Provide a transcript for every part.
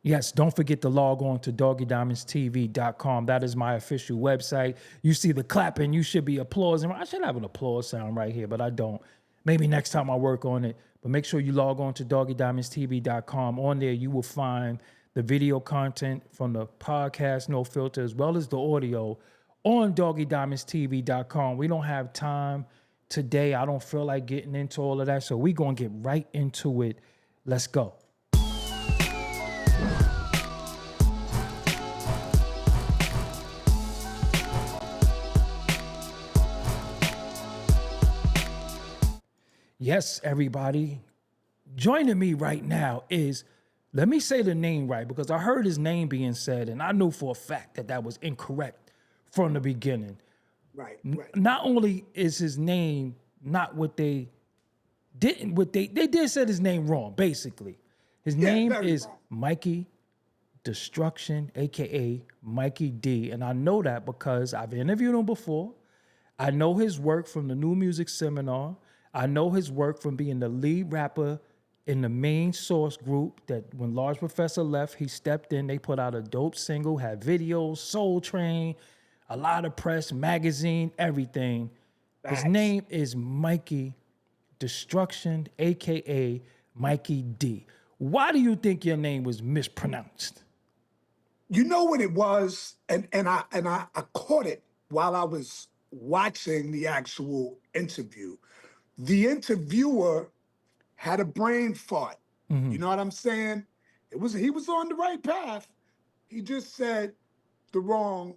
Yes, don't forget to log on to doggiedimondstv.com. That is my official website. You see the clapping, you should be applauding. I should have an applause sound right here, but I don't. Maybe next time I work on it. But make sure you log on to doggiedimondstv.com. On there, you will find the video content from the podcast No Filter, as well as the audio on doggiedimondstv.com. We don't have time today. I don't feel like getting into all of that. So we're going to get right into it. Let's go. Yes, everybody. Joining me right now is, let me say the name right, because I heard his name being said, and I knew for a fact that that was incorrect from the beginning. Right. Not only is his name not what they didn't, they did said his name wrong, basically. His name is wrong. Mikey Destruction, aka Mikey D. And I know that because I've interviewed him before. I know his work from the New Music Seminar. I know his work from being the lead rapper in the main source group that when Large Professor left, he stepped in. They put out a dope single, had videos, Soul Train, a lot of press, magazine, everything. Facts. His name is Mikey Destruction, aka Mikey D. Why do you think your name was mispronounced? You know what it was, and I caught it while I was watching the actual interview. The interviewer had a brain fart. You know what I'm saying? He was on the right path. He just said the wrong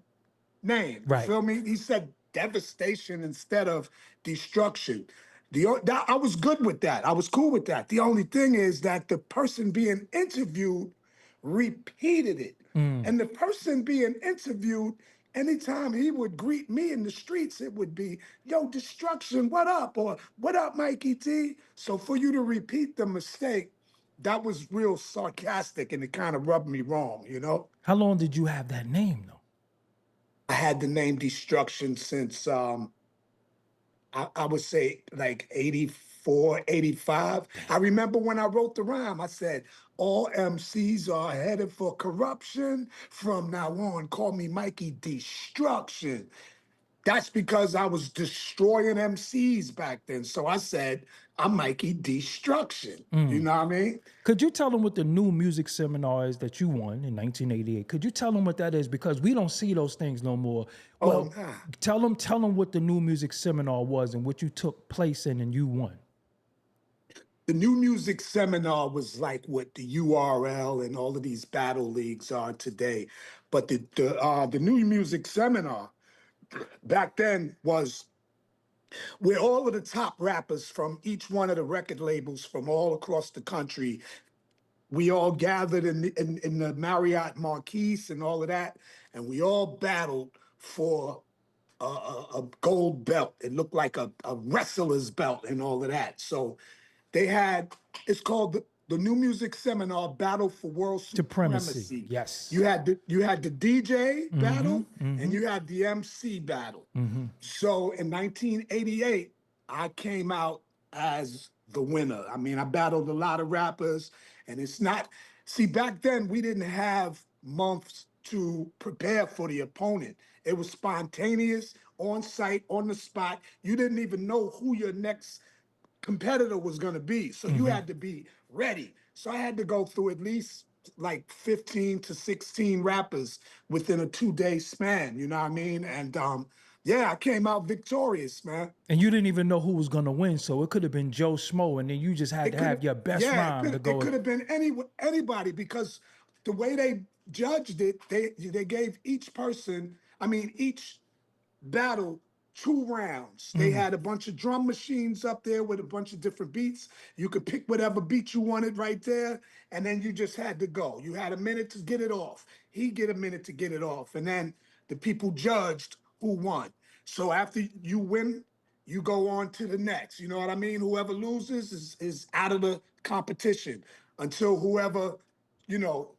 name. Right. You feel me? He said devastation instead of destruction. I was good with that. I was cool with that. The only thing is that the person being interviewed repeated it. And the person being interviewed, anytime he would greet me in the streets, it would be, yo, destruction, what up? Or what up, Mikey D? So for you to repeat the mistake, that was real sarcastic and it kind of rubbed me wrong, you know? How long did you have that name, though? I had the name Destruction since I would say like 84, 85. I remember when I wrote the rhyme, I said, all MCs are headed for corruption. From now on, call me Mikey Destruction. That's because I was destroying MCs back then. So I said, I'm Mikey Destruction. You know what I mean? Could you tell them what the New Music Seminar is that you won in 1988? Could you tell them what that is? Because we don't see those things no more. Well, Nah. tell them what the New Music Seminar was and what you took place in and you won. The New Music Seminar was like what the URL and all of these battle leagues are today. But the New Music Seminar back then was where all of the top rappers from each one of the record labels from all across the country, we all gathered in the Marriott Marquise and all of that, and we all battled for a gold belt. It looked like a wrestler's belt and all of that. So they had, it's called the New Music Seminar Battle for World Supremacy. Yes. You had the DJ battle and you had the MC battle. So in 1988, I came out as the winner. I mean, I battled a lot of rappers, and it's not, see, back then we didn't have months to prepare for the opponent. It was spontaneous, on site, on the spot. You didn't even know who your next competitor was going to be. So you had to be ready. So I had to go through at least like 15 to 16 rappers within a 2-day span, you know what I mean? And yeah, I came out victorious, man. And you didn't even know who was going to win, so it could have been Joe Schmo, and then you just had to have your best rhyme to go. It could have been anybody, because the way they judged it, they gave each person, I mean, each battle 2 rounds. They had a bunch of drum machines up there with a bunch of different beats. You could pick whatever beat you wanted right there, and then you just had to go. You had a minute to get it off. He get a minute to get it off, and then the people judged who won. So after you win, you go on to the next. You know what I mean? Whoever loses is out of the competition until whoever, you know,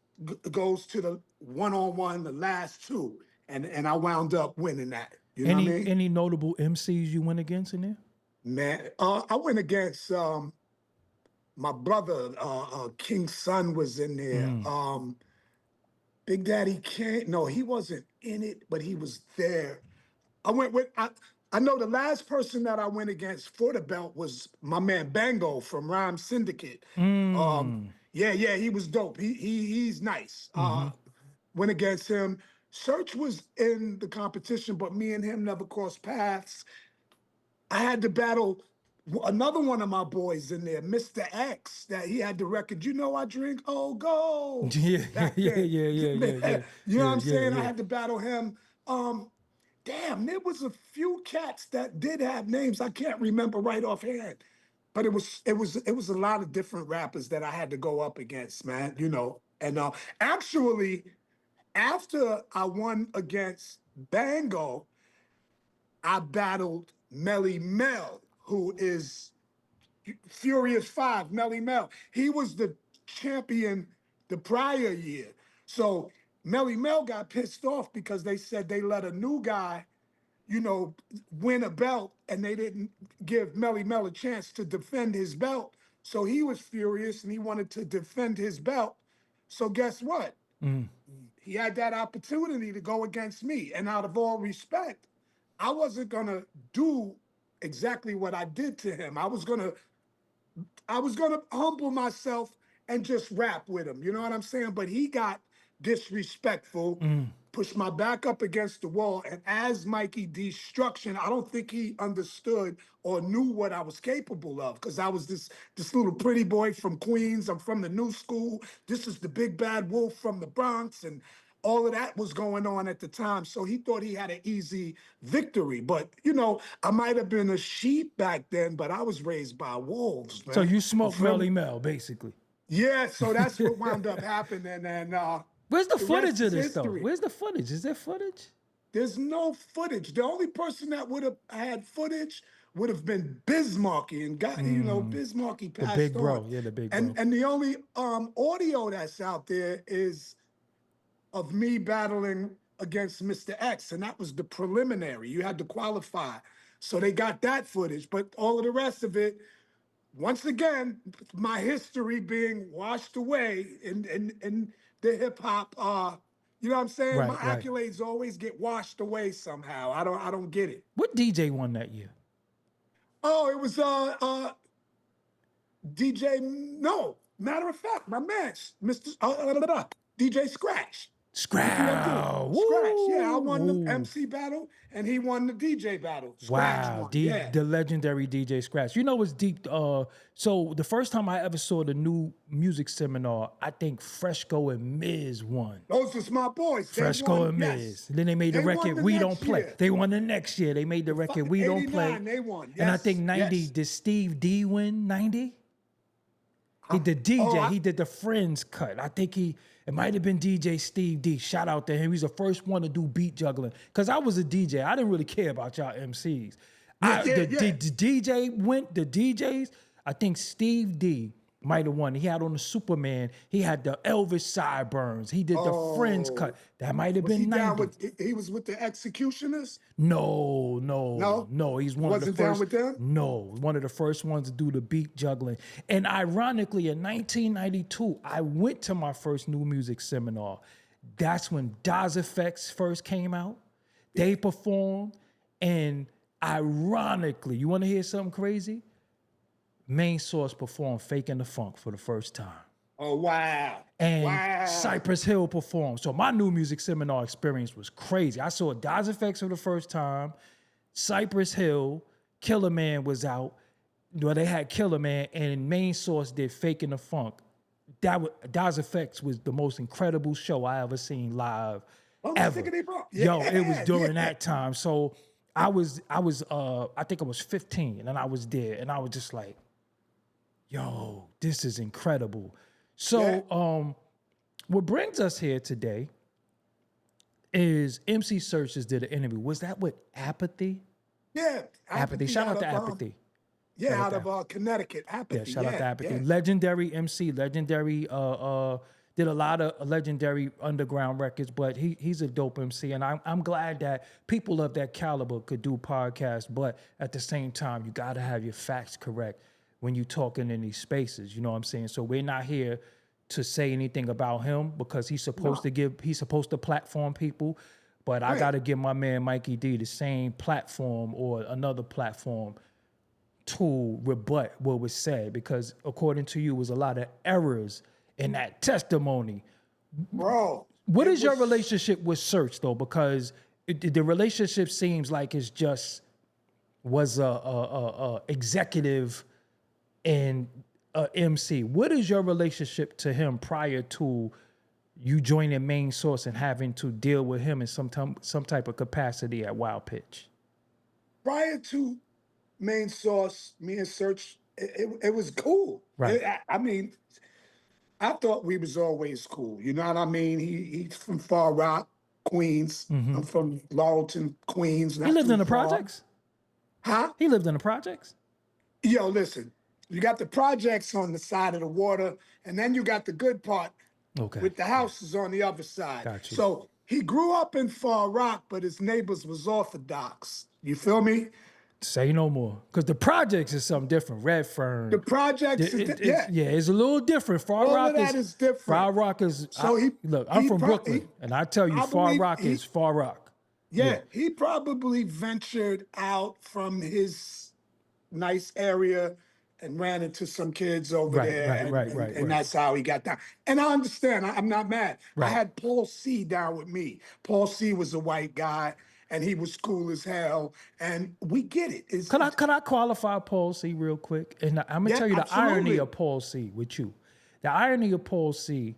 goes to the one-on-one, the last 2. And I wound up winning that. You know what I mean? Any notable MCs you went against in there? Man, I went against my brother, King Son was in there. Big Daddy Kane. No, he wasn't in it, but he was there. I went with I know the last person that I went against for the belt was my man Bango from Rhyme Syndicate. Yeah, he was dope. He's nice. Went against him. Serch was in the competition, but me and him never crossed paths. I had to battle another one of my boys in there, Mr. X, that he had the record. You know I drink oh go Yeah, back yeah, then. yeah, yeah, yeah, yeah, You know what yeah, I'm yeah, saying? I yeah. had to battle him. Damn, there was a few cats that did have names. I can't remember right offhand. But it was a lot of different rappers that I had to go up against, man. You know, and actually, after I won against Bango, I battled Melly Mel, who is Furious Five, Melly Mel. He was the champion the prior year. So Melly Mel got pissed off because they said they let a new guy, you know, win a belt and they didn't give Melly Mel a chance to defend his belt. So he was furious and he wanted to defend his belt. So guess what? He had that opportunity to go against me. And out of all respect, I wasn't gonna do exactly what I did to him. I was gonna humble myself and just rap with him. You know what I'm saying? But he got disrespectful, pushed my back up against the wall, and as Mikey D struction, I don't think he understood or knew what I was capable of because I was this little pretty boy from Queens. I'm from the new school. This is the big bad wolf from the Bronx, and all of that was going on at the time. So he thought he had an easy victory. But, you know, I might have been a sheep back then, but I was raised by wolves, So man. you You smoked feel me? Melly Mel, basically. Yeah, so that's what wound up happening. And Where's the the footage rest of is this though? history. Where's the footage? Is there footage? There's no footage. The only person that would have had footage would have been Bismarcky, and got Bismarcky The passed big on. bro. Yeah, the big And bro. and the only audio that's out there is of me battling against Mr. X, and that was the preliminary. You had to qualify. So they got that footage, but all of the rest of it, once again, my history being washed away in the hip hop. You know what I'm saying? My Right, right. accolades always get washed away somehow. I don't get it. What DJ won that year? Oh, it was DJ. No, matter of fact, my man, Mr. DJ Scratch. The 302. Scrow. Scratch. Yeah, I won the Woo. MC battle and he won the DJ battle. Scratch Wow, won. Yeah. the legendary DJ Scratch. You know what's deep? So the first time I ever saw the new music seminar, I think Fresco and Miz won. Those was my boys. They Fresco won, and yes. Miz. Then they made the They won record the We next Don't Play. year. They won the next year. They made the record We Don't Play. 89, they won. And I Yes, think 90, yes. did Steve D win 90? He did DJ. He did the Friends cut. I think it might have been DJ Steve D. Shout out to him. He's the first one to do beat juggling. Because I was a DJ. I didn't really care about y'all MCs. The DJ went, the DJs, I think Steve D might have won. He had on the Superman. He had the Elvis sideburns. He did the Friends cut. That might have Was he been down 90. he was with the executioners? No. No? He's one of the Wasn't first. down with them? No, one of the first ones to do the beat juggling. And ironically, in 1992, I went to my first new music seminar. That's when Daz Effects first came out. They performed, and ironically, you want to hear something crazy? Main Source performed "Faking the Funk" for the first time. Oh, wow. And Wow. Cypress Hill performed. So my new music seminar experience was crazy. I saw Daz Effects for the first time. Cypress Hill, Killer Man was out. Well, they had Killer Man, and Main Source did "Faking the Funk." Daz Effects was the most incredible show I ever seen live. Oh, Ever. Stickity Bump. Yo, it was during yeah. that time. So I think I was 15 and I was there and I was just like, yo, this is incredible. So what brings us here today is MC Serch just did an interview. Was that with Apathy? Yeah. Apathy. Shout out to Apathy. Yeah, out of Connecticut. Apathy. Yeah, shout out to Apathy. Yeah. Legendary MC, legendary, did a lot of legendary underground records, but he's a dope MC. And I'm glad that people of that caliber could do podcasts, but at the same time, you gotta have your facts correct when you're talking in these spaces, you know what I'm saying? So we're not here to say anything about him because he's supposed to platform people. But I Right. got to give my man Mikey D the same platform or another platform to rebut what was said, because according to you, was a lot of errors in that testimony. Bro. What it is your was- relationship with Serch though? Because the relationship seems like it's just was a executive and a MC. What is your relationship to him prior to you joining Main Source and having to deal with him in some type of capacity at Wild Pitch? Prior to Main Source, me and Serch, it was cool. Right. I mean, I thought we was always cool. You know what I mean? He's from Far Rock, Queens. I'm from Laurelton, Queens. He Not lived too in the far. projects? Huh? He lived in the projects? Yo, listen. You got the projects on the side of the water, and then you got the good part Okay. with the houses on the other side. Got you. So he grew up in Far Rock, but his neighbors was Orthodox. You feel me? Say no more. Because the projects is something different. Redfern. The projects, It's a little different. Far All Rock of that is different. Far Rock is. So look, I'm he from pro- Brooklyn, he- and I tell you, I Far believe Rock he- is Far Rock. Yeah, he probably ventured out from his nice area and ran into some kids over Right, there. right, and that's how he got down. And I understand. I'm not mad. Right. I had Paul C down with me. Paul C was a white guy, and he was cool as hell. And we get it. Could I qualify Paul C real quick? And I'm gonna Yeah, tell you the absolutely. irony of Paul C with you. The irony of Paul C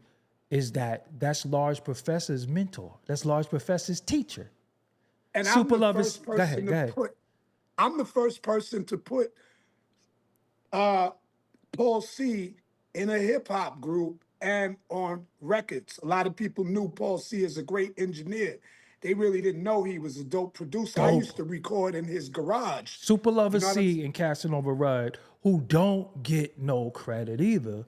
is that's Large Professor's mentor. That's Large Professor's teacher. And Super I'm the Lovers- first go person ahead, to go ahead. I'm the first person to put Paul C in a hip hop group and on records. A lot of people knew Paul C as a great engineer. They really didn't know he was a dope producer. I Dope. used to record in his garage. Super Lover You know what C and Casanova Rudd, who don't get no credit either,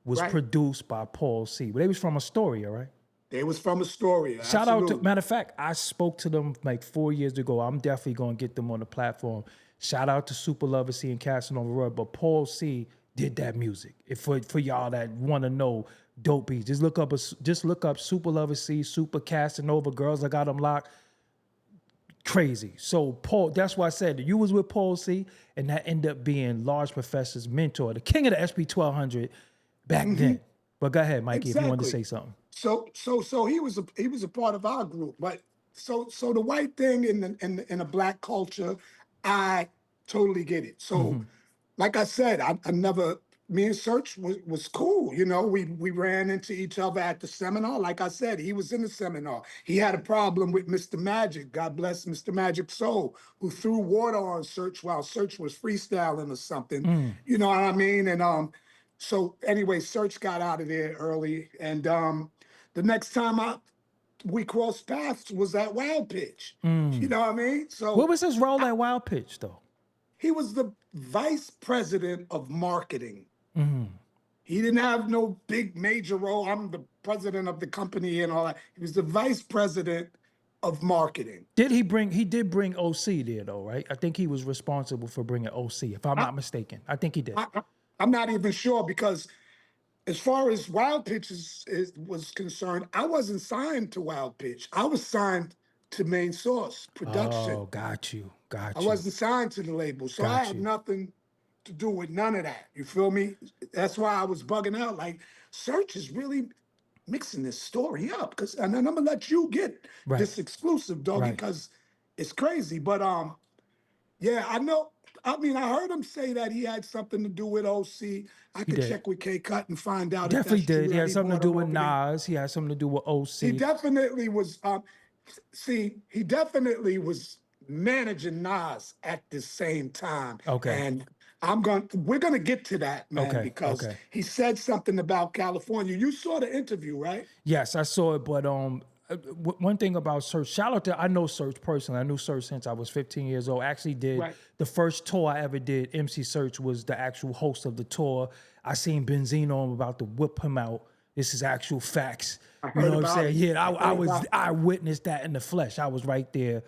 was Right. produced by Paul C. But they was from Astoria, right? They was from Astoria. Shout out to, absolutely. matter of fact, I spoke to them like 4 years ago. I'm definitely going to get them on the platform. Shout out to Super Lover C and Casanova Rudd, but Paul C did that music. If for y'all that want to know dope beats, just look up Super Lover C, Super Casanova, Girls I Got 'Em Locked. Crazy. So Paul, that's why I said that you was with Paul C, and that ended up being Large Professor's mentor, the king of the SP 1200 back then. But go ahead, Mikey, if you wanted to say Exactly. something. So he was a part of our group, but so the white thing in the black culture, I totally get it. So, like I said, I never. Me and Serch was cool. You know, we ran into each other at the seminar. Like I said, he was in the seminar. He had a problem with Mr. Magic. God bless Mr. Magic Soul, who threw water on Serch while Serch was freestyling or something. You know what I mean? And so anyway, Serch got out of there early, and the next time we crossed paths was at Wild Pitch. You know what I mean? So What was his role at Wild Pitch, though? he was the vice president of marketing. He didn't have no big major role. I'm the president of the company and all that. He was the vice president of marketing. He did bring OC there, though, right? I think he was responsible for bringing OC, if I'm not mistaken. I think he did. I'm not even sure because as far as Wild Pitch was concerned, I wasn't signed to Wild Pitch. I was signed to Main Source Production. Oh, got you. I wasn't signed to the label, so I had nothing to do with none of that. You feel me? That's why I was bugging out. Like, Serch is really mixing this story up, and then I'm gonna let you get this exclusive, Doggie, because it's crazy. But yeah, I know. I mean, I heard him say that he had something to do with OC. I could check with K Cut and find out. Definitely if that's did. true, He that had something to brought do him with over there. Nas. He had something to do with OC. He definitely was. He definitely was managing Nas at the same time. Okay. And we're gonna get to that, man, because he said something about California. You saw the interview, right? Yes, I saw it, but one thing about Serch, shout out to, I know Serch personally. I knew Serch since I was 15 years old. I actually did the first tour I ever did. MC Serch was the actual host of the tour. I seen Benzino. I'm about to whip him out. This is actual facts. You know what I'm saying? Yeah, I witnessed that in the flesh. I was right there.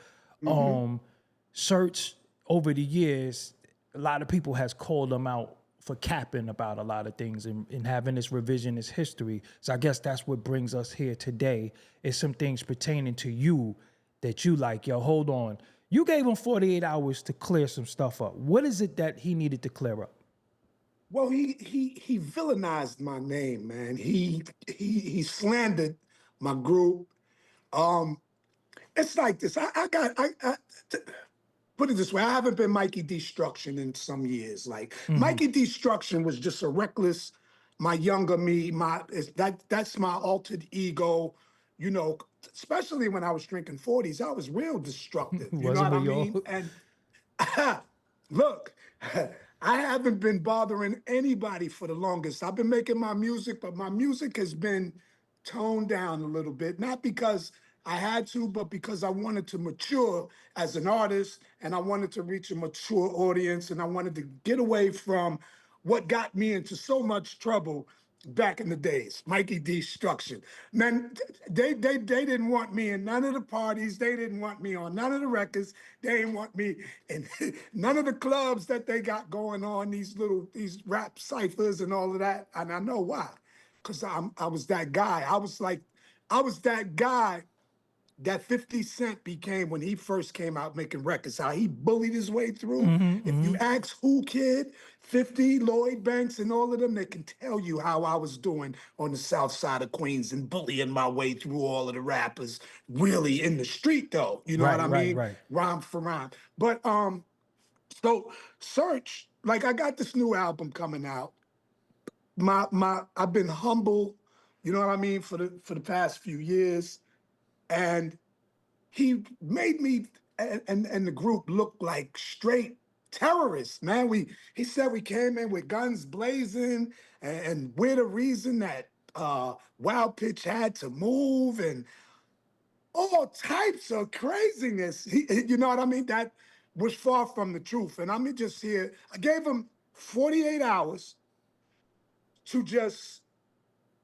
Serch, over the years, a lot of people has called him out for capping about a lot of things and having this revisionist history. So I guess that's what brings us here today, is some things pertaining to you that you like. Yo, hold on. You gave him 48 hours to clear some stuff up. What is it that he needed to clear up? Well, he villainized my name, man. He slandered my group. Um, it's like this. Put it this way, I haven't been Mikey Destruction in some years. Like Mikey Destruction was just a reckless, my younger me, that's my altered ego, you know, especially when I was drinking 40s, I was real destructive. You know Wasn't what I we all? mean? And look, I haven't been bothering anybody for the longest. I've been making my music, but my music has been toned down a little bit, not because I had to, but because I wanted to mature as an artist and I wanted to reach a mature audience and I wanted to get away from what got me into so much trouble back in the days. Mikey Destruction. Man, they didn't want me in none of the parties. They didn't want me on none of the records. They didn't want me in none of the clubs that they got going on, these rap ciphers and all of that. And I know why. Because I was that guy. I was that guy that 50 Cent became when he first came out making records, how he bullied his way through. If you ask Who Kid, 50, Lloyd Banks, and all of them, they can tell you how I was doing on the south side of Queens and bullying my way through all of the rappers, really in the street though. You know what Right, I right, mean? right. Rhyme for rhyme. But so Serch, like I got this new album coming out. I've been humble, you know what I mean, for the past few years. And he made me and the group look like straight terrorists, man. He said we came in with guns blazing and we're the reason that Wild Pitch had to move and all types of craziness. You know what I mean? That was far from the truth. And I'm just here. I gave him 48 hours to just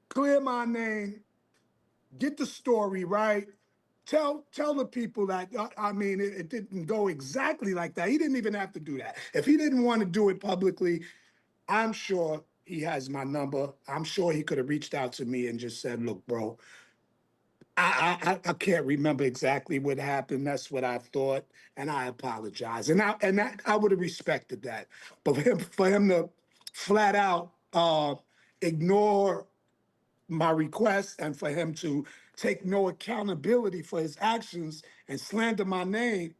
clear my name, get the story right, tell the people that I mean it didn't go exactly like that. He didn't even have to do that. If he didn't want to do it publicly, I'm sure he has my number. I'm sure he could have reached out to me and just said, "Look, bro, I can't remember exactly what happened. That's what I thought, and I apologize." I would have respected that. But for him to flat out ignore my request and for him to take no accountability for his actions and slander my name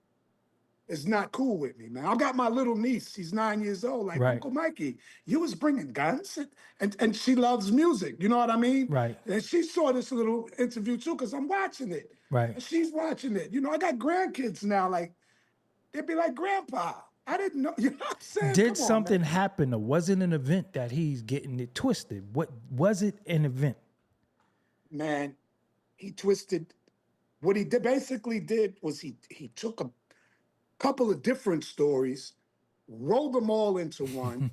is not cool with me, man. I got my little niece, she's 9 years old, like, Right, Uncle Mikey, you was bringing guns? And she loves music, you know what I mean? right, And she saw this little interview too, because I'm watching it. right. And she's watching it. You know, I got grandkids now, like, they'd be like, Grandpa, I didn't know, you know what I'm saying? Did Come on, man. something happen or was it an event that he's getting it twisted? What was it an event? Man, he twisted. What he basically did was he took a couple of different stories, rolled them all into one,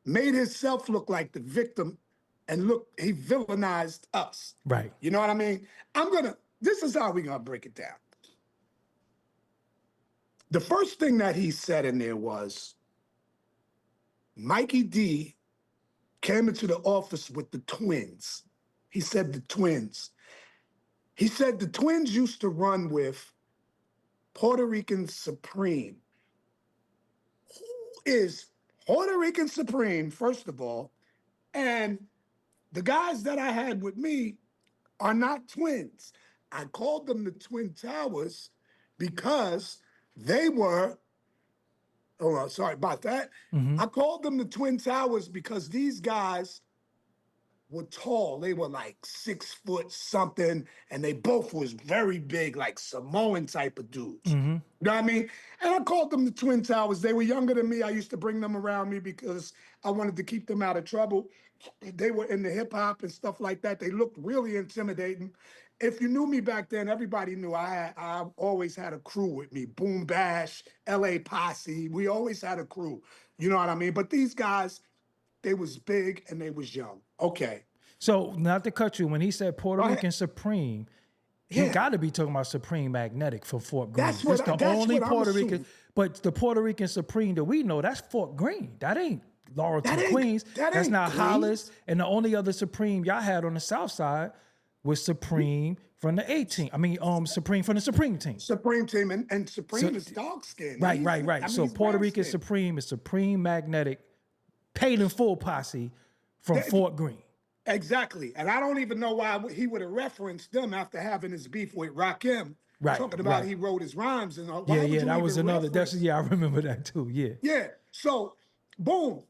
made himself look like the victim, and look, he villainized us. Right. You know what I mean? This is how we're gonna break it down. The first thing that he said in there was, Mikey D came into the office with the twins. He said the twins. He said the twins used to run with Puerto Rican Supreme. Who is Puerto Rican Supreme, first of all? And the guys that I had with me are not twins. I called them the Twin Towers because they were, oh, sorry about that. I called them the Twin Towers because these guys were tall. They were like 6 foot something, and they both was very big, like Samoan type of dudes. You know what I mean? And I called them the Twin Towers. They were younger than me. I used to bring them around me because I wanted to keep them out of trouble. They were in the hip hop and stuff like that. They looked really intimidating. If you knew me back then, everybody knew I always had a crew with me. Boom Bash, LA Posse. We always had a crew. You know what I mean? But these guys, they was big and they was young. Okay. So not to cut you, when he said Puerto Go ahead. Rican Supreme, he Yeah. got to be talking about Supreme Magnetic from Fort Greene. That's what It's the that's only what I'm Puerto Rican, assuming. but the Puerto Rican Supreme that we know, that's Fort Greene. That ain't Laurelton, Queens. That That's ain't not Hollis. Queens. And the only other Supreme y'all had on the South Side was Supreme from the 18. I mean, Supreme from the Supreme team. Supreme team, and So, Supreme is dog skin. right, right, right. I mean, So he's Puerto brown Rican skin. Supreme is Supreme Magnetic, paid in full posse from Fort Greene. Exactly. And I don't even know why he would have referenced them after having his beef with Rakim, Right, talking about right. he wrote his rhymes and all. Yeah, Why would yeah, you that was even another. That's reference? yeah, I remember that too. Yeah, Yeah. So, boom.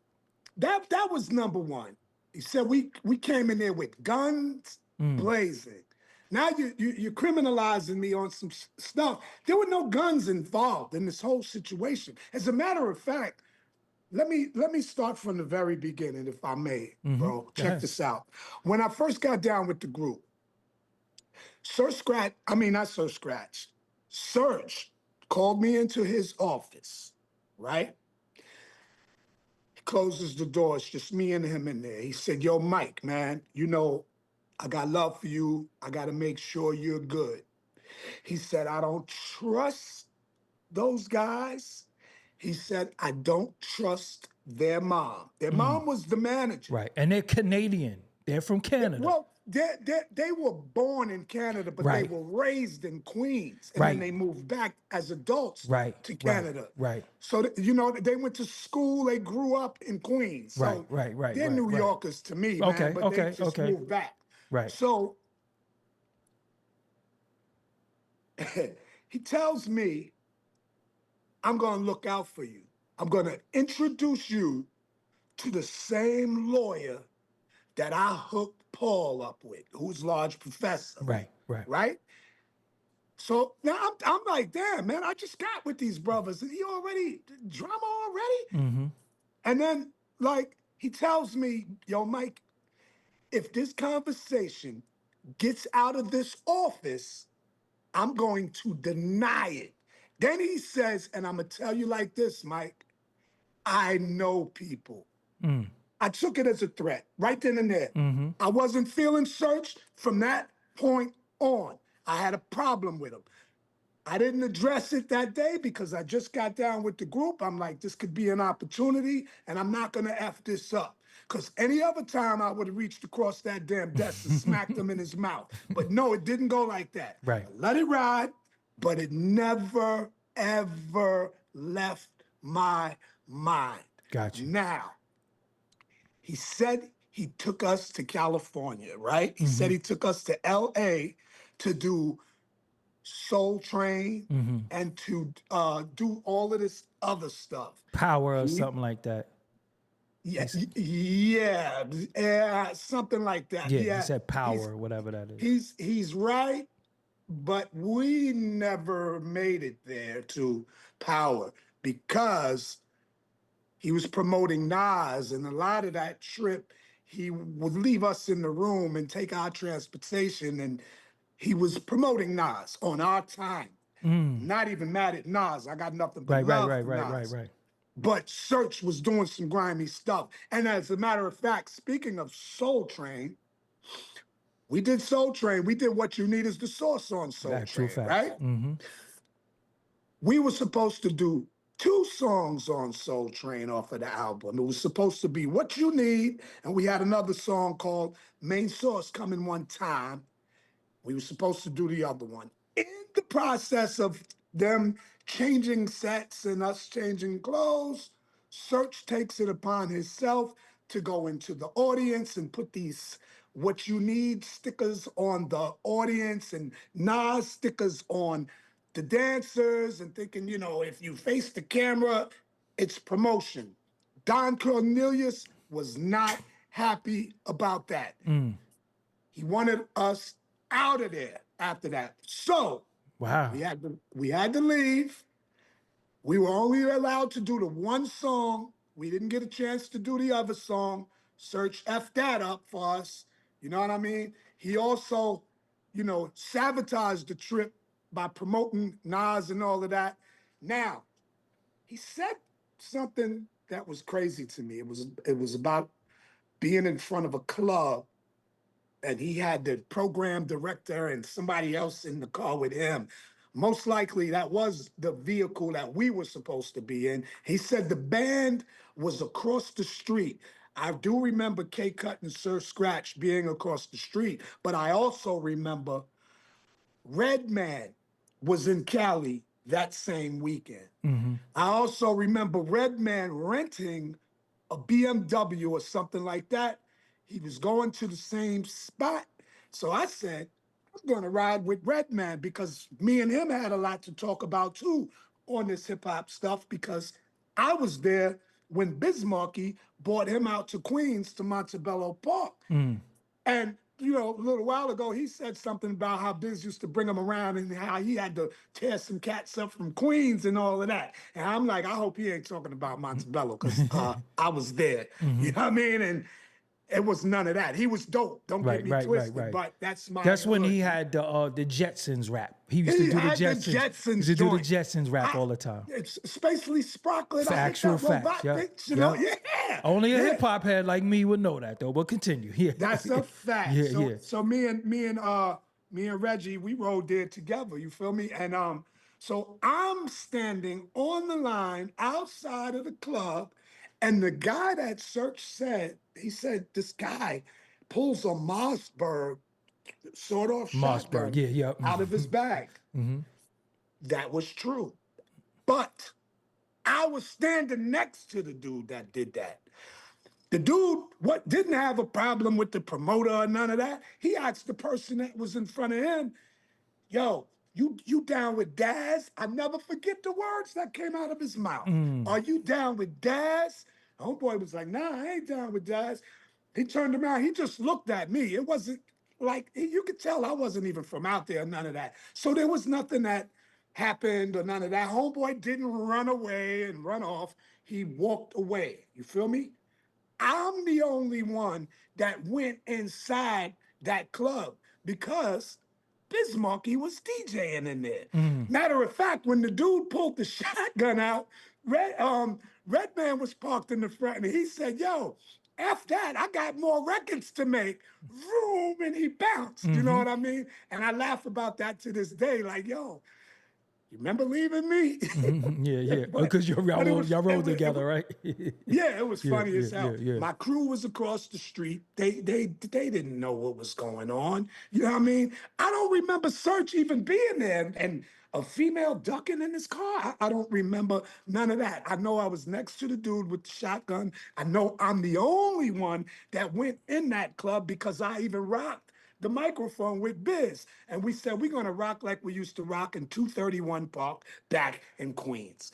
That was number one. He said we came in there with guns blazing. Now you're criminalizing me on some stuff. There were no guns involved in this whole situation. As a matter of fact, let me start from the very beginning, if I may, bro. Check ahead. this out. When I first got down with the group, not Sir Scratch, Serch called me into his office, right? He closes the door. It's just me and him in there. He said, "Yo, Mike, man, you know, I got love for you. I got to make sure you're good." He said, "I don't trust those guys." He said, "I don't trust their mom." Their mom was the manager. Right, and they're Canadian. They're from Canada. Well, they were born in Canada, but they Right. were raised in Queens, and then Right. they moved back as adults Right, to right, Canada. right. So you know, they went to school. They grew up in Queens. Right, So right, right, they're right, New right. Yorkers to me, man. Okay, But they okay, just okay. moved back. Right. So he tells me, "I'm going to look out for you. I'm going to introduce you to the same lawyer that I hooked Paul up with, who's large professor." Right, right. Right? So now I'm like, damn, man, I just got with these brothers. And he already, drama already? Mm-hmm. And then, like, he tells me, "Yo, Mike, if this conversation gets out of this office, I'm going to deny it." Then he says, and I'm going to tell you like this, Mike, "I know people." I took it as a threat right then and there. I wasn't feeling searched from that point on. I had a problem with him. I didn't address it that day because I just got down with the group. I'm like, this could be an opportunity, and I'm not going to F this up. Because any other time I would have reached across that damn desk and smacked him in his mouth. But no, it didn't go like that. Right. I let it ride, but it never, ever left my mind. Got you. Now, he said he took us to California, right? He said he took us to LA to do Soul Train and to do all of this other stuff. Power or something like that. Yeah, yeah, something like that. Yeah, Yeah, he said power or whatever that is. he's right, but we never made it there to power because he was promoting Nas, and a lot of that trip, he would leave us in the room and take our transportation, and he was promoting Nas on our time. Not even mad at Nas. I got nothing but Right, right, love right, for right, right, Nas. right. But Serch was doing some grimy stuff. And as a matter of fact, speaking of Soul Train, we did Soul Train. We did What You Need Is the Source on Soul Actual Train, facts. right? We were supposed to do two songs on Soul Train off of the album. It was supposed to be What You Need, and we had another song called Main Source Coming One Time. We were supposed to do the other one. In the process of them changing sets and us changing clothes, Serch takes it upon himself to go into the audience and put these What You Need stickers on the audience and Nas stickers on the dancers, and thinking, you know, if you face the camera, it's promotion. Don Cornelius was not happy about that. He wanted us out of there after that. So Wow. we had to leave. We were only allowed to do the one song. We didn't get a chance to do the other song. Serch F that up for us. You know what I mean? He also, you know, sabotaged the trip by promoting Nas and all of that. Now, he said something that was crazy to me. It was about being in front of a club, and he had the program director and somebody else in the car with him. most likely that was the vehicle that we were supposed to be in. He said the band was across the street. I do remember K Cut and Sir Scratch being across the street, but I also remember Redman was in Cali that same weekend. I also remember Redman renting a BMW or something like that. He was going to the same spot. So I said, I'm going to ride with Redman because me and him had a lot to talk about too on this hip hop stuff because I was there when Bismarcky brought him out to Queens to Montebello Park. And you know, a little while ago, he said something about how Biz used to bring him around and how he had to tear some cats up from Queens and all of that. And I'm like, I hope he ain't talking about Montebello because I was there. You know what I mean? And it was none of that. He was dope. Don't get me twisted, but that's my That's when hood. he had the Jetsons rap. He used to He do the had the Jetsons. He Jetsons used to do the joint. Jetsons rap all the time. It's Spacely Sprocklet. I hit Actual that robot facts. Yeah. bitch, you know? Yeah. Only a Yeah. hip hop head like me would know that though. But continue. Yeah. That's a fact. Yeah, so yeah. so me and Reggie, we rode there together, you feel me? And so I'm standing on the line outside of the club, and the guy that Serch said, he said this guy pulls a Mossberg sawed-off Mossberg. shotgun Yeah, yeah. out of his bag. That was true. But I was standing next to the dude that did that. The dude what didn't have a problem with the promoter or none of that. He asked the person that was in front of him, yo, you down with Daz? I never forget the words that came out of his mouth. Are you down with Daz? Homeboy was like, nah, I ain't down with Daz. He turned around, he just looked at me. It wasn't like, you could tell I wasn't even from out there, none of that. So there was nothing that happened or none of that. Homeboy didn't run away and run off. He walked away. You feel me? I'm the only one that went inside that club because Bismarcky was DJing in there. Matter of fact, when the dude pulled the shotgun out, Redman was parked in the front and he said, yo, F that, I got more records to make. Vroom, and he bounced, you know what I mean? And I laugh about that to this day, like, yo, you remember leaving me? Yeah, yeah. But- Because y'all but it was- rolled it was- together, right? Yeah, it was funny as yeah, hell. yeah. My crew was across the street. They didn't know what was going on. You know what I mean? I don't remember Serch even being there and a female ducking in his car. I don't remember none of that. I know I was next to the dude with the shotgun. I know I'm the only one that went in that club because I even rocked the microphone with Biz. And we said, we're going to rock like we used to rock in 231 Park back in Queens.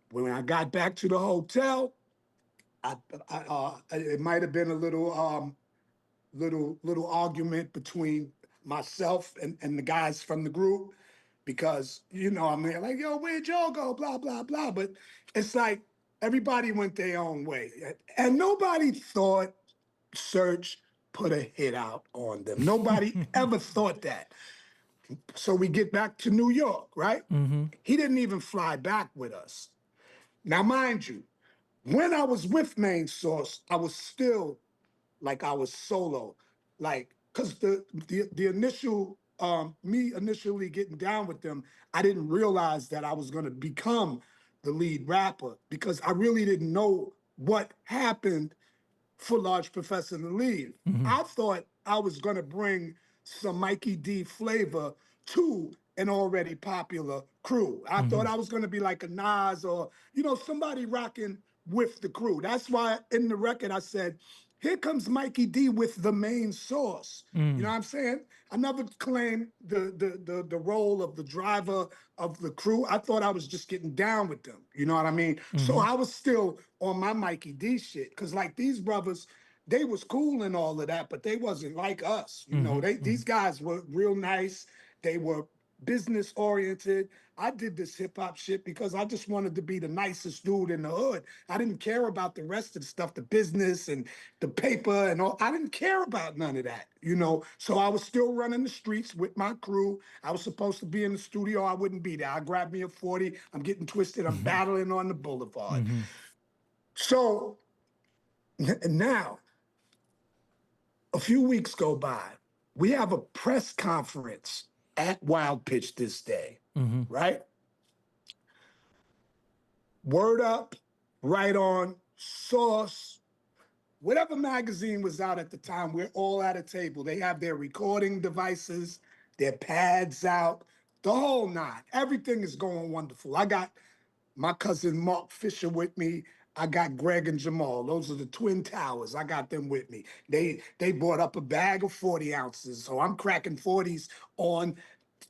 When I got back to the hotel, it might have been a little argument between myself and the guys from the group because you know I'm like, yo, where'd y'all go? Blah blah blah. But it's like everybody went their own way, and nobody thought Serch put a hit out on them. Nobody ever thought that. So we get back to New York, right? He didn't even fly back with us. Now, mind you, when I was with Main Source, I was still like I was solo, like because the initial me initially getting down with them, I didn't realize that I was gonna become the lead rapper because I really didn't know what happened for Large Professor to leave. I thought I was gonna bring some Mikey D flavor to an already popular crew. I thought I was gonna be like a Nas or, you know, somebody rocking with the crew. That's why in the record I said, here comes Mikey D with the main source. You know what I'm saying? I never claimed the role of the driver of the crew. I thought I was just getting down with them. You know what I mean? So I was still on my Mikey D shit. Cause like these brothers, they was cool and all of that, but they wasn't like us. You know, these guys were real nice. They were business oriented. I did this hip hop shit because I just wanted to be the nicest dude in the hood. I didn't care about the rest of the stuff, the business and the paper and all. I didn't care about none of that, you know. So I was still running the streets with my crew. I was supposed to be in the studio. I wouldn't be there. I grabbed me a 40. I'm getting twisted. I'm battling on the boulevard. So now, a few weeks go by. We have a press conference at Wild Pitch this day. right? Word Up, Right On, Sauce, whatever magazine was out at the time, we're all at a table. They have their recording devices, their pads out, the whole nine. Everything is going wonderful. I got my cousin Mark Fisher with me. I got Greg and Jamal. Those are the Twin Towers. I got them with me. They brought up a bag of 40 ounces. So I'm cracking 40s on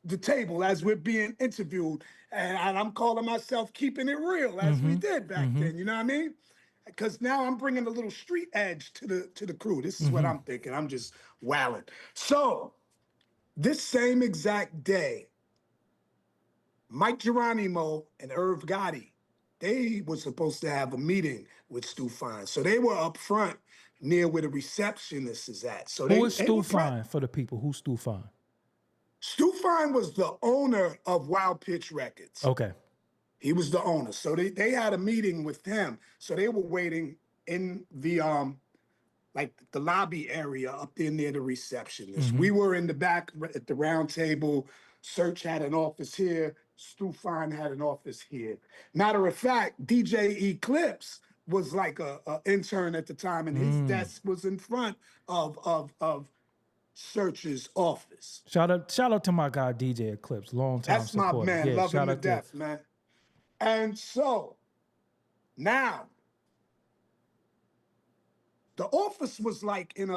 the table as we're being interviewed. And I'm calling myself keeping it real as we did back then. You know what I mean? Because now I'm bringing a little street edge to the crew. This is what I'm thinking. I'm just wowing. So this same exact day, Mike Geronimo and Irv Gotti, they were supposed to have a meeting with Stu Fine. So they were up front near where the receptionist is at. So Who is they Stu were Fine for the people? Who's Stu Fine? Stu Fine was the owner of Wild Pitch Records. Okay. He was the owner. So they had a meeting with him. So they were waiting in the like the lobby area up there near the receptionist. We were in the back at the round table. Serch had an office here. Stu Fine had an office here. Matter of fact, DJ Eclipse was like a intern at the time, and his desk was in front of Serch's office. Shout out to my guy DJ Eclipse, long time That's my supporter. man. Yeah, Love him shout to out to death, man. And so now the office was like in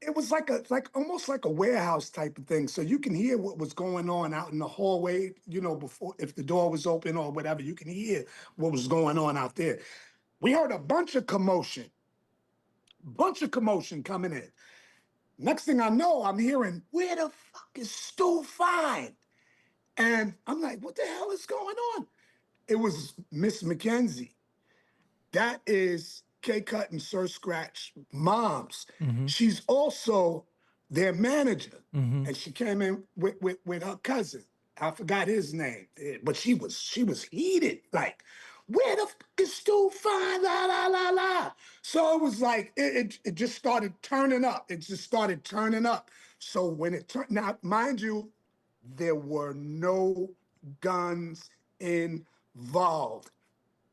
it was like almost like a warehouse type of thing. So you can hear what was going on out in the hallway, you know, before if the door was open or whatever, you can hear what was going on out there. We heard a bunch of commotion coming in. Next thing I know, I'm hearing, where the fuck is Stu Fine? And I'm like, what the hell is going on? It was Miss McKenzie. That is K Cut and Sir Scratch moms. She's also their manager. And she came in with her cousin. I forgot his name, but she was heated. Like, where the fuck is Stu Fine? La la la la. So it was like it just started turning up. It just started turning up. So when it turned, now mind you, there were no guns involved.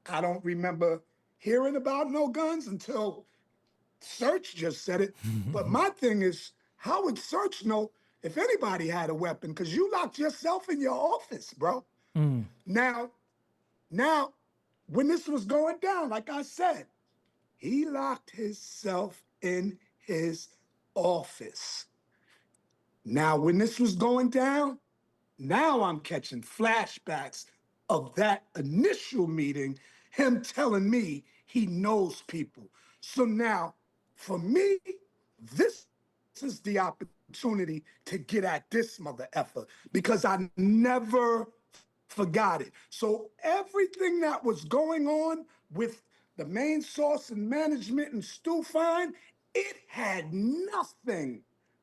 I don't remember hearing about no guns until Serch just said it. But my thing is, how would Serch know if anybody had a weapon? Because you locked yourself in your office, bro. Now, when this was going down, like I said, he locked himself in his office. Now, when this was going down, now I'm catching flashbacks of that initial meeting, him telling me he knows people. So now, for me, this is the opportunity to get at this mother effer because I never forgot it. So everything that was going on with the main source and management and Stu Fine, it had nothing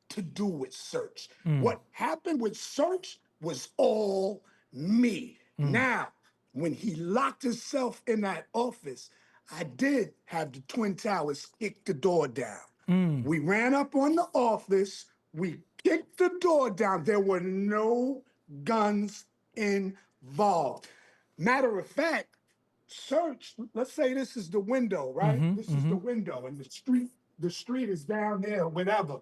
to do with Serch. What happened with Serch was all me. Now, when he locked himself in that office, I did have the Twin Towers kick the door down. We ran up on the office, we kicked the door down. There were no guns involved. Matter of fact, Serch, let's say this is the window, right? This is the window, and the street is down there, whatever.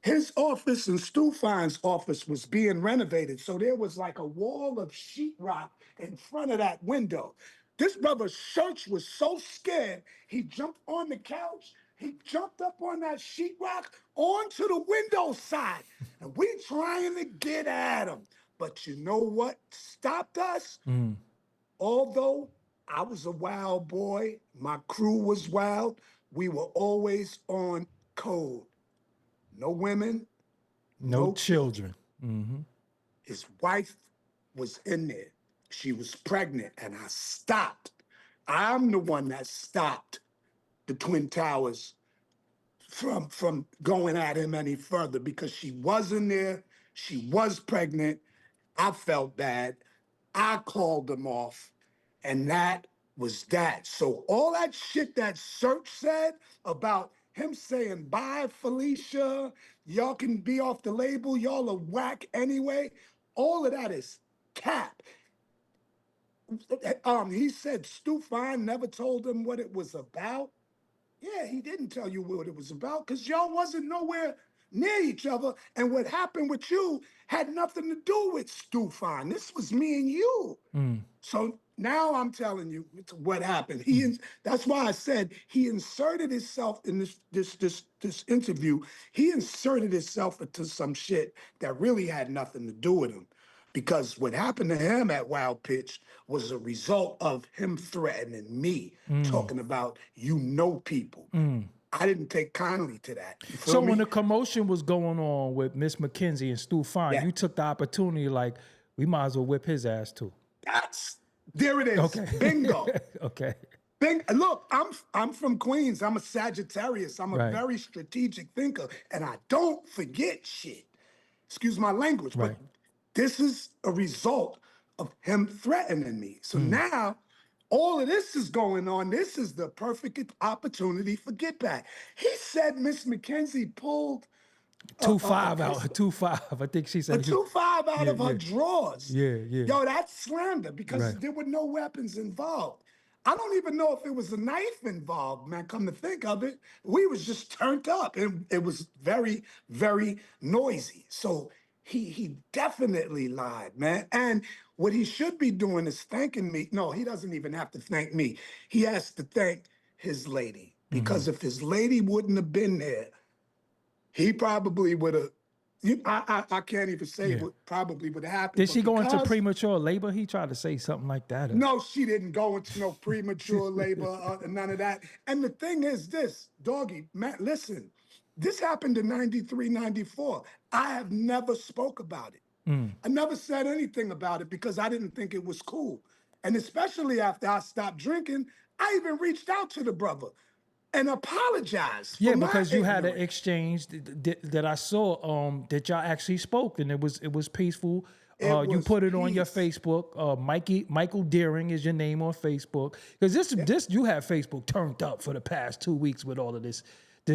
His office and Stu Fine's office was being renovated, so there was like a wall of sheetrock in front of that window. This brother Serch was so scared, he jumped on the couch, he jumped up on that sheetrock onto the window side, and we trying to get at him. But you know what stopped us? Although I was a wild boy, my crew was wild, we were always on code. No women, no no children. children. His wife was in there. She was pregnant, and I stopped. I'm the one that stopped the Twin Towers from going at him any further because she was in there. She was pregnant. I felt bad. I called them off, and that was that. So all that shit that Serch said about him saying, bye, Felicia, y'all can be off the label, y'all are whack anyway, all of that is cap. He said Stu Fine never told him what it was about. Yeah, he didn't tell you what it was about because y'all wasn't nowhere near each other. And what happened with you had nothing to do with Stu Fine. This was me and you. So now I'm telling you what happened. That's why I said he inserted himself in this interview. He inserted himself into some shit that really had nothing to do with him. Because what happened to him at Wild Pitch was a result of him threatening me, talking about people. I didn't take kindly to that. You feel So me? when the commotion was going on with Miss McKenzie and Stu Fine, Yeah. you took the opportunity like, we might as well whip his ass too. There it is. Okay. Bingo. Okay. Look, I'm from Queens. I'm a Sagittarius. I'm a Right. very strategic thinker, and I don't forget shit. Excuse my language, Right. but this is a result of him threatening me. So now all of this is going on. This is the perfect opportunity for get back. He said Miss McKenzie pulled 2-5 out. 2-5. I think she a said. 2-5 out Yeah, of her yeah. drawers. Yeah, yeah. Yo, that's slander because Right. there were no weapons involved. I don't even know if it was a knife involved, man. Come to think of it, we was just turned up and it was very, very noisy. So he definitely lied, man. And what he should be doing is thanking me. No, he doesn't even have to thank me. He has to thank his lady because if his lady wouldn't have been there, he probably would have. I can't even say Yeah. what probably would have happened. Did But she go into because premature labor? He tried to say something like that. no, she didn't go into no premature labor, none of that. And the thing is this, Doggie, man, listen, this happened in 93, 94. I have never spoke about it. I never said anything about it because I didn't think it was cool. And especially after I stopped drinking, I even reached out to the brother and apologized for Yeah, my because you had an ignorance. exchange that I saw that y'all actually spoke and it was peaceful. It You was put it on your peace. Facebook. Michael Deering is your name on Facebook. Because this you have Facebook turned up for the past 2 weeks with all of this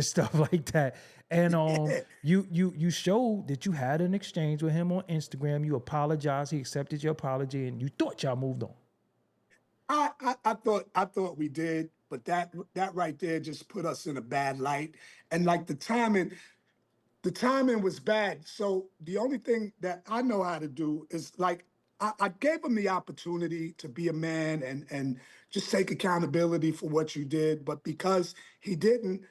stuff like that. And you showed that you had an exchange with him on Instagram. You apologized. He accepted your apology, and you thought y'all moved on. I thought we did, but that right there just put us in a bad light. And like the timing was bad. So the only thing that I know how to do is like I gave him the opportunity to be a man and just take accountability for what you did. But because he didn't,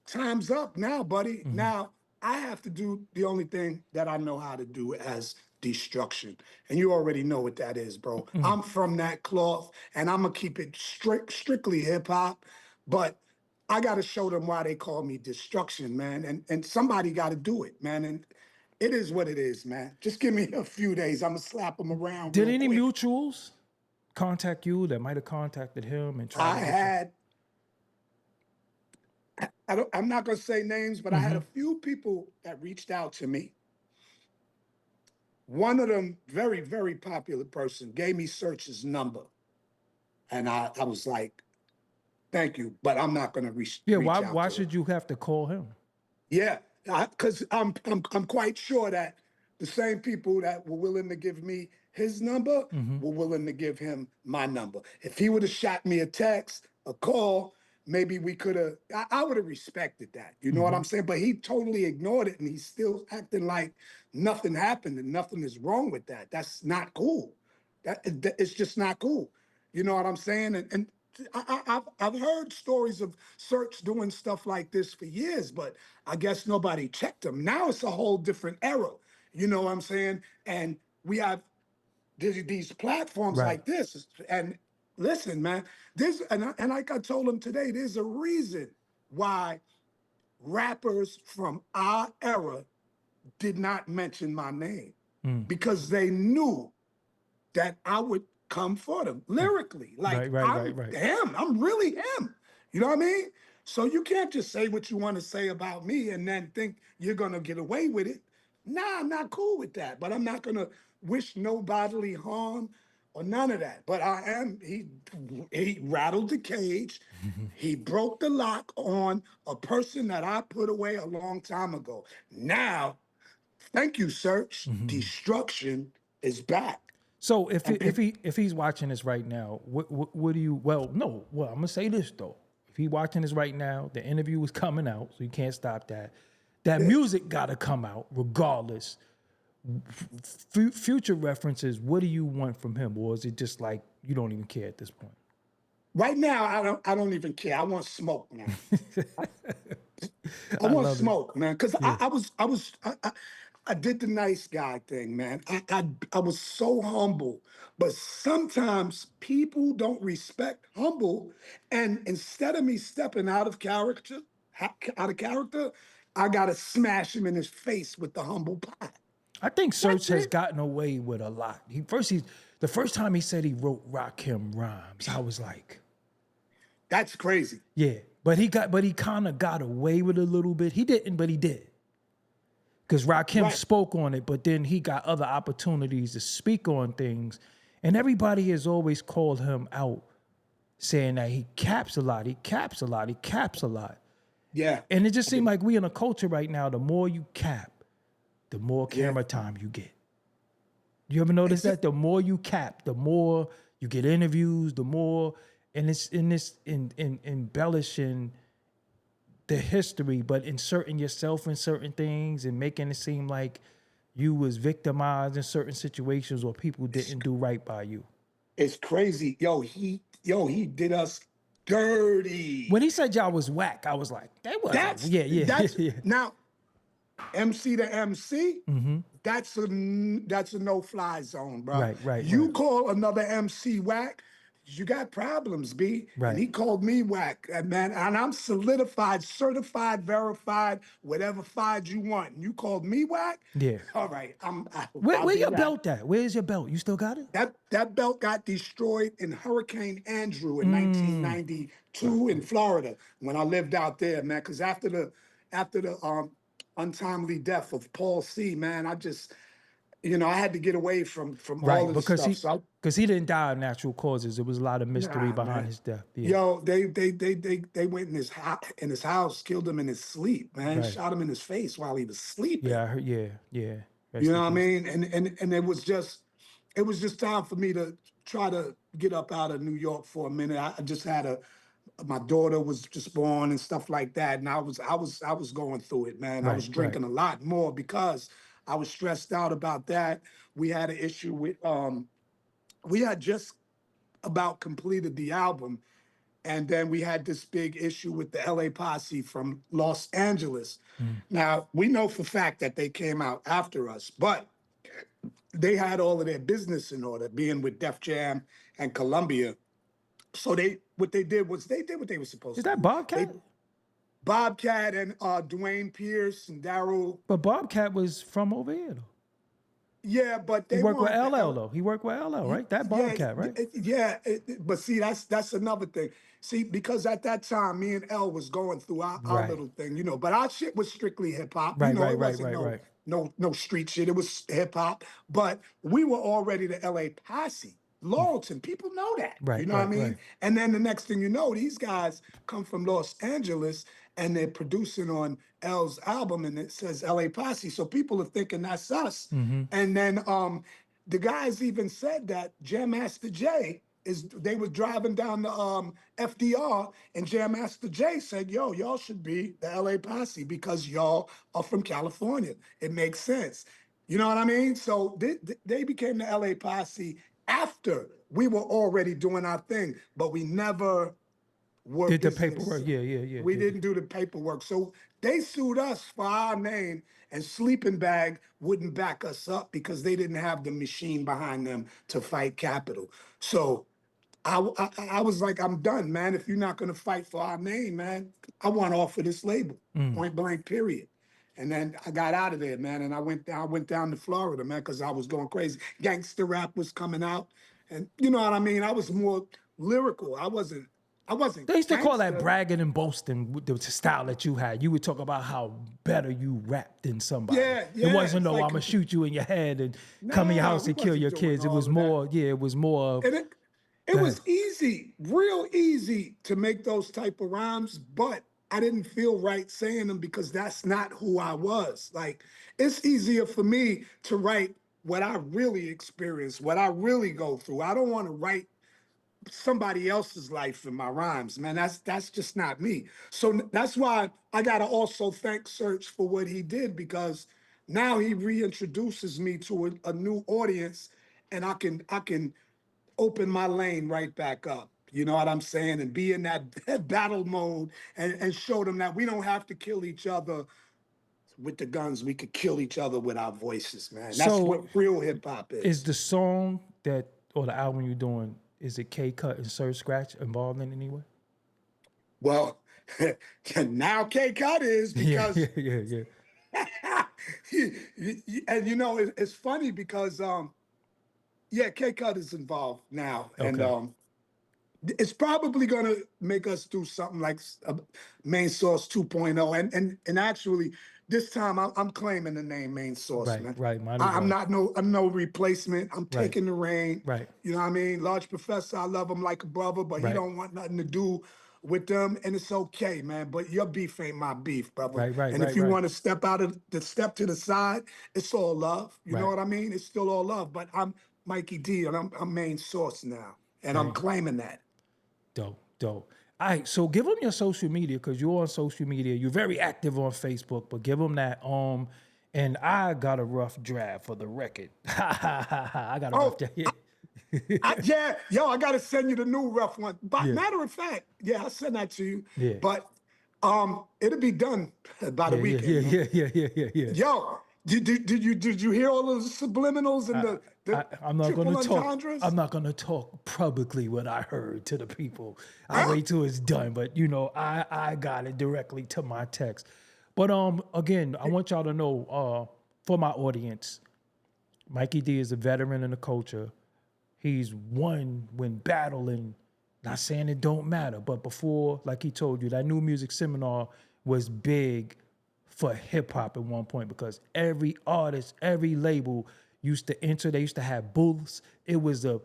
time's up now, buddy. Now I have to do the only thing that I know how to do as destruction. And you already know what that is, bro. I'm from that cloth and I'm gonna keep it strictly hip hop, but I gotta show them why they call me destruction, man. And somebody gotta do it, man. And it is what it is, man. Just give me a few days. I'm gonna slap them around Did real any quick. mutuals contact you that might have contacted him and tried I to get you? had I'm not gonna say names, but I had a few people that reached out to me. One of them, very, very popular person, gave me Serch's number. And I was like, thank you, but I'm not gonna Yeah, reach out why to him. should you have to call him? Yeah, because I'm quite sure that the same people that were willing to give me his number were willing to give him my number. If he would have shot me a text, a call, maybe we could have. I would have respected that. You know what I'm saying? But he totally ignored it, and he's still acting like nothing happened and nothing is wrong with that. That's not cool. It's just not cool. You know what I'm saying? And I've heard stories of Serch doing stuff like this for years, but I guess nobody checked him. Now it's a whole different era. You know what I'm saying? And we have these platforms Right. like this. And listen, man, and like I told him today, there's a reason why rappers from our era did not mention my name because they knew that I would come for them lyrically. Like I'm Right. him. I'm really him. You know what I mean? So you can't just say what you want to say about me and then think you're gonna get away with it. Nah, I'm not cool with that. But I'm not gonna wish no bodily harm or none of that. But I am. He rattled the cage. He broke the lock on a person that I put away a long time ago. Now, thank you, Serch. Destruction is back. So And people, if he's watching this right now, what do you? Well, no. Well, I'm gonna say this though. If he watching this right now, the interview is coming out, so you can't stop that. That music got to come out regardless. Future references. What do you want from him, or is it just like you don't even care at this point? right now, I don't even care. I want smoke now. I I want love it. smoke, man, because Yeah. I did the nice guy thing, man. I was so humble, but sometimes people don't respect humble, and instead of me stepping out of character, I gotta smash him in his face with the humble pie. I think That's Serch has it. gotten away with a lot. He's the first time he said he wrote Rakim rhymes. I was like, That's crazy. yeah, but he kind of got away with it a little bit. He didn't, but he did. Because Rakim Right. spoke on it, but then he got other opportunities to speak on things. And everybody has always called him out, saying that he caps a lot, he caps a lot, he caps a lot. Yeah. And it just seemed like we in a culture right now, the more you cap, the more Yeah. camera time you get. You ever notice that? The more you cap, the more you get interviews, the more, and it's in embellishing the history, but inserting yourself in certain things and making it seem like you was victimized in certain situations or people didn't do right by you. It's crazy. He did us dirty. When he said y'all was whack, I was like, they wasn't. That's Yeah, yeah, that's yeah. now MC to MC. That's a no-fly zone, bro. Right, right, You right, call another MC whack, you got problems, B. And right. he called me whack, man. And I'm solidified, certified, verified, whatever fied you want. And you called me whack. Yeah. All right, I'll Where be your whack. belt at? Where's your belt? You still got it? That belt got destroyed in Hurricane Andrew in Mm. Right. 1992 in Florida when I lived out there, man. Because after the untimely death of Paul C, man, I just I had to get away from all Right. of the stuff. Because he didn't die of natural causes. There was a lot of mystery Nah, behind man. his death. Yeah. Yo, they went in his house, killed him in his sleep, man. Right. Shot him in his face while he was sleeping. Yeah, I heard, yeah, yeah. You Rest know in what I peace. mean? And it was just time for me to try to get up out of New York for a minute. I just had my daughter was just born and stuff like that, and I was going through it, man. I Right, was right. drinking a lot more because I was stressed out about that. We had an issue with we had just about completed the album, and then we had this big issue with the LA Posse from Los Angeles. Mm. Now, we know for fact that they came out after us, but they had all of their business in order, being with Def Jam and Columbia. So what they did was they did what they were supposed Is to that do. They Bobcat? Bobcat and Dwayne Pierce and Daryl. But Bobcat was from over here, though. Yeah, but He they worked with weren't the LL, though. He worked with LL, right? That yeah, Bobcat, right? yeah. But see, that's another thing. See, because at that time, me and L was going through our Right. little thing, but our shit was strictly hip hop. Right, right, It right, wasn't right, right. no street shit. It was hip hop. But we were already the LA Posse. Laurelton, people know that. You Right, know what I right, mean? right. And then the next thing you know, these guys come from Los Angeles and they're producing on L's album and it says LA Posse. So people are thinking that's us. Mm-hmm. And then the guys even said that Jam Master Jay they was driving down the FDR and Jam Master Jay said, yo, y'all should be the LA Posse because y'all are from California. It makes sense. You know what I mean? So they became the LA Posse after we were already doing our thing, but we never were Did the business. paperwork. Yeah, yeah, yeah. We Did it. didn't do the paperwork. So they sued us for our name, and Sleeping Bag wouldn't back us up because they didn't have the machine behind them to fight capital. So I was like, I'm done, man. If you're not going to fight for our name, man, I want off of this label, Mm. point blank, period. And then I got out of there, man, and I went down to Florida, man, because I was going crazy. Gangster rap was coming out, and you know what I mean. I was more lyrical. I wasn't They used to call that gangster. bragging and boasting with the style that you had. You would talk about how better you rapped than somebody. Yeah, It yeah. wasn't It's no, I'm like gonna shoot you in your head and come in your nah, house we and kill wasn't your doing kids. It was all of that. more, yeah, it was more of, And it go was ahead. easy, real easy to make those type of rhymes, but I didn't feel right saying them because that's not who I was. Like it's easier for me to write what I really experience, what I really go through. I don't want to write somebody else's life in my rhymes, man. That's just not me. So that's why I gotta also thank Serch for what he did, because now he reintroduces me to a new audience, and I can open my lane right back up. You know what I'm saying? And be in that battle mode, and show them that we don't have to kill each other with the guns. We could kill each other with our voices, man. That's what So real hip hop is is. the song that or the album you're doing, is it K Cut and Sir Scratch involved in any way? Well, now K Cut is, Yeah, yeah, because yeah, yeah. and it's funny because yeah, K Cut is involved now, and Okay. it's probably gonna make us do something like a Main Source 2.0, and actually this time I'm claiming the name Main Source, Right, man. right. Might as I'm well. not I'm no replacement. I'm Right, taking the reign. right, You know what I mean? Large Professor, I love him like a brother, but he right, don't want nothing to do with them, and it's okay, man. But your beef ain't my beef, brother. right, right, And if right, you right, want to step to the side, it's all love. You know right, what I mean? It's still all love. But I'm Mikey D, and I'm Main Source now, and I'm right. claiming that. Dope, dope. All right, so give them your social media because you're on social media. You're very active on Facebook, but give them that. And I got a rough draft for the record. I got a rough Oh, draft. Yeah, yeah, yo, I gotta send you the new rough one. But yeah, matter of fact, yeah, I'll send that to you. yeah, But it'll be done by the yeah, yeah, yeah, weekend, man. yeah, yeah, yeah, yeah, yeah. Yo, did you hear all those subliminals and the I'm not gonna triple talk. I'm entendres? not gonna talk publicly what I heard to the people. I'll Huh? wait till it's done. But I got it directly to my text. But again, I want y'all to know, for my audience, Mikey D is a veteran in the culture. He's won when battling. Not saying it don't matter, but before, like he told you, that new music seminar was big for hip hop at one point because every artist, every label used to enter. They used to have booths. It was a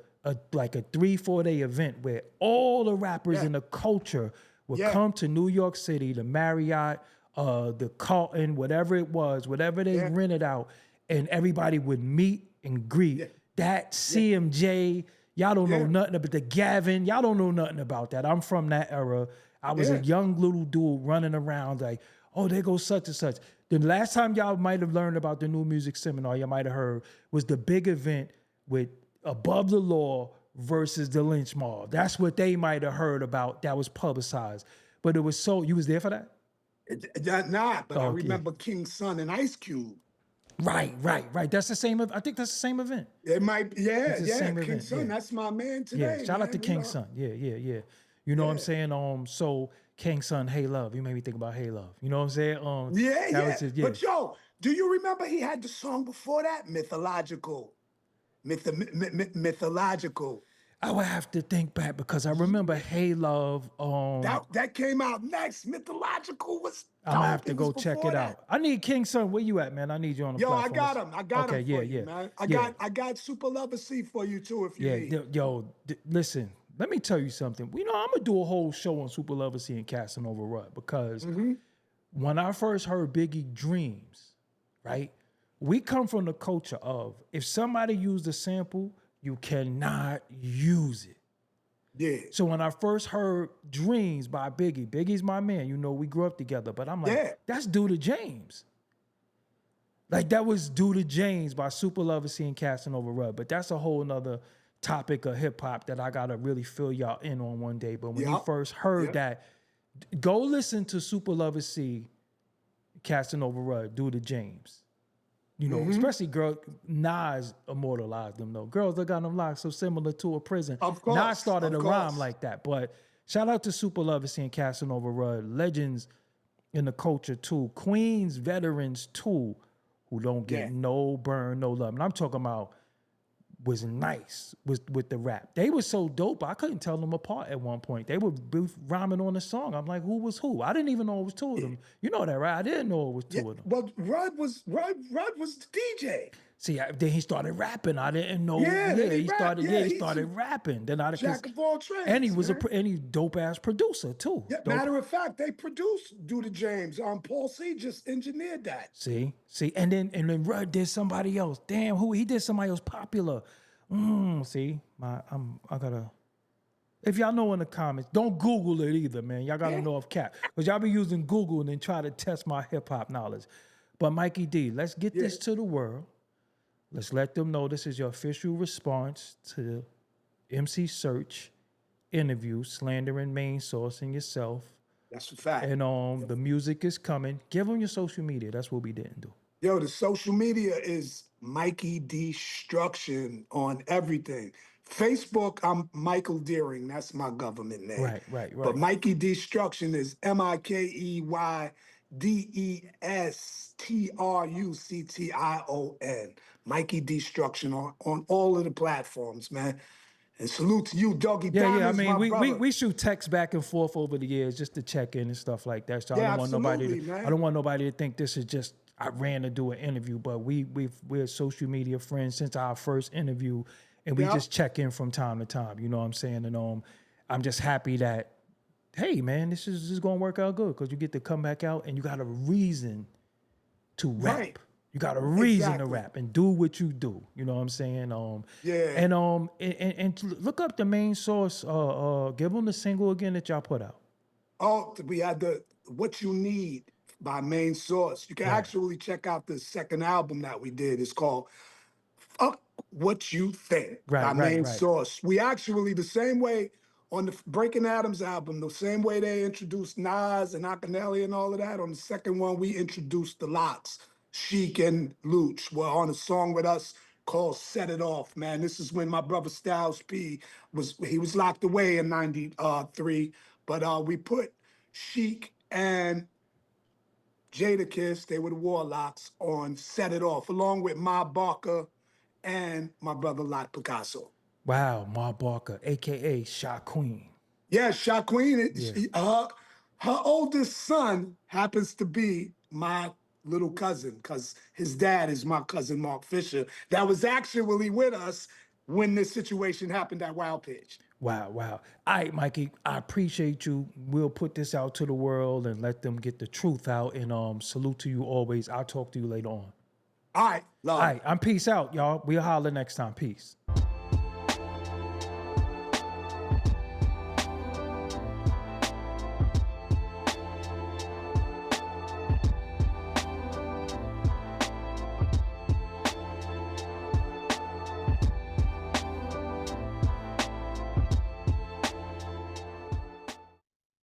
like a 3-4 day event where all the rappers Yeah, in the culture would yeah, come to New York City, the Marriott, the Carlton, whatever it was, whatever they yeah, rented out, and everybody would meet and greet. yeah, That yeah, CMJ, y'all don't know yeah, nothing about the Gavin, y'all don't know nothing about that. I'm from that era. I was a yeah. young little dude running around like, oh, there goes such and such. The last time y'all might have learned about the new music seminar, you might have heard, was the big event with Above the Law versus the Lynch Mob. That's what they might have heard about that was publicized. But it was so, you was there for that? Nah, but I Okay. remember King's Son and Ice Cube. Right, right, right. That's the same, I think that's the same event. It might, It's yeah, the yeah. same King's event, Son, yeah. that's my man Yeah, today, shout out to man. King Son. Yeah, yeah, yeah. You know what I'm Yeah. saying? So King Son, Hey Love. You made me think about Hey Love. You know what I'm saying? Yeah, That yeah. was just yeah. But yo, do you remember he had the song before that? Mythological. Mythological. I would have to think back because I remember Hey Love. That came out next. Mythological was I'm gonna have dope. to It was go check before it that. out. I need King Son. Where you at, man? I need you on the Yo, I platform. got him. I got Okay, him yeah, for you, yeah, man. yeah, I got Super Lover C for you too if you yeah. need. Listen. Let me tell you something. You know, I'm gonna do a whole show on Super Lover C and Casanova Rut because when I first heard Biggie Dreams, right? We come from the culture of if somebody used a sample, you cannot use it. Yeah. So when I first heard Dreams by Biggie, Biggie's my man, you know, we grew up together, but I'm like, Yeah. that's due to James. Like that was due to James by Super Lover C and Casanova Rub. But that's a whole nother topic of hip hop that I gotta really fill y'all in on one day. But when you Yep. first heard Yep. that, go listen to Super Lover C, Casanova Rub, due to James. You know, especially Nas immortalized them though. Girls that got them locked so similar to a prison. Of Nas course. started Of a rhyme course. like that. But shout out to Super Lover and Casanova Rudd, legends in the culture too. Queens veterans too, who don't get Yeah. no burn, no love. And I'm talking about was nice with the rap. They were so dope, I couldn't tell them apart at one point. They were both rhyming on the song. I'm like, who was who? I didn't even know it was two of them. You know that, right? I didn't know it was Yeah. two of them. Well, Rudd was the DJ. See, then he started rapping. I didn't know. Yeah, Yeah, then he he rap. started. Yeah, Yeah, he he's a started rapping. Then I because jack of all and he trades, was man. and he dope ass producer too. Yeah, Dope. matter of fact, they produced Due to James. Paul C just engineered that. See, and then Rudd did somebody else. Damn, who he did somebody else popular. See, I gotta. If y'all know in the comments, don't Google it either, man. Y'all gotta know if cap. Because y'all be using Google and then try to test my hip hop knowledge. But Mikey D, let's get Yeah. this to the world. Let's let them know this is your official response to MC Serch interview, slandering main source and yourself. That's a fact. And the music is coming. Give them your social media. That's what we didn't do. Yo, the social media is Mikey Destruction on everything. Facebook, I'm Michael Deering. That's my government name. Right. But Mikey Destruction is MikeyDestruction. Mikey Destruction on all of the platforms, man. And salute to you, Doggie Yeah. I Diamonds, mean, my brother. we shoot texts back and forth over the years just to check in and stuff like that. So I Yeah, don't want nobody absolutely, to, man. I don't want nobody to think this is just I ran to do an interview, but we're social media friends since our first interview, and we Yeah. just check in from time to time. You know what I'm saying? And I'm just happy that hey man, this is gonna work out good because you get to come back out and you got a reason to rap. Right. You got a reason to Exactly. rap and do what you do. You know what I'm saying? Yeah. And look up the main source. Give them the single again that y'all put out. Oh, we had the What You Need by Main Source. You can Right. actually check out the second album that we did. It's called Fuck What You Think by Main Right. Source. We actually, the same way on the Breaking Adams album, the same way they introduced Nas and Akinelli and all of that, on the second one, we introduced the Lots, Sheik and Luch were on a song with us called Set It Off, man. This is when my brother Styles P was locked away in 93. But we put Sheik and Jadakiss, they were the Warlocks, on Set It Off, along with Ma Barker and my brother Lot Picasso. Wow, Ma Barker, aka Shot Queen. Yeah, Shot Queen, Yeah. her oldest son happens to be my little cousin, because his dad is my cousin Mark Fisher. That was actually with us when this situation happened at Wild Pitch. Wow. All right, Mikey, I appreciate you. We'll put this out to the world and let them get the truth out. And salute to you always. I'll talk to you later on. All right, love. All right, I'm peace out, y'all. We'll holler next time. Peace.